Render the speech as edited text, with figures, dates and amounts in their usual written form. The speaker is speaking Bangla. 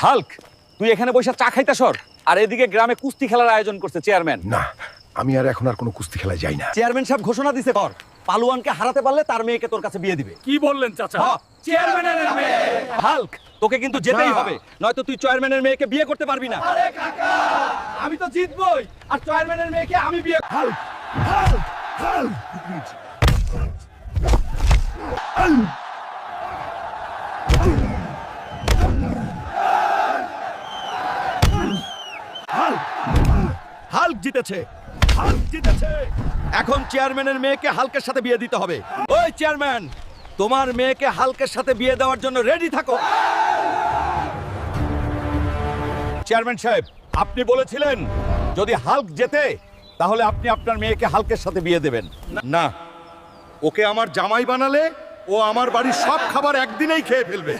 হাল্ক, তুই এখানে বসে চা খাইতাছর আর এদিকে গ্রামে কুস্তি খেলার আয়োজন করছে চেয়ারম্যান। না, আমি আর এখন আর কোনো কুস্তি খেলায় যাই না। চেয়ারম্যান সাহেব ঘোষণা দিছে কর, পালুয়ানকে হারাতে পারলে তার মেয়েকে তোর কাছে বিয়ে দিবে। কি বললেন চাচা? চেয়ারম্যানের মেয়ে। হাল্ক, তোকে কিন্তু যেতেই হবে, নয়তো তুই চেয়ারম্যানের মেয়েকে বিয়ে করতে পারবি না। আরে কাকা, আমি তো জিতবই, আর চেয়ারম্যানের মেয়েকে আমি বিয়ে। হাল্ক জিতেছে, হাল্ক জিতেছে। এখন চেয়ারম্যানের মেয়েকে হাল্কের সাথে বিয়ে দিতে হবে। ওই চেয়ারম্যান, তোমার মেয়েকে হাল্কের সাথে বিয়ে দেওয়ার জন্য রেডি থাকো। চেয়ারম্যান সাহেব, আপনি বলেছিলেন যদি হাল্ক জেতে তাহলে আপনি আপনার মেয়েকে হাল্কের সাথে বিয়ে দেবেন। না, ওকে আমার জামাই বানালে ও আমার বাড়ির সব খাবার একদিনেই খেয়ে ফেলবে।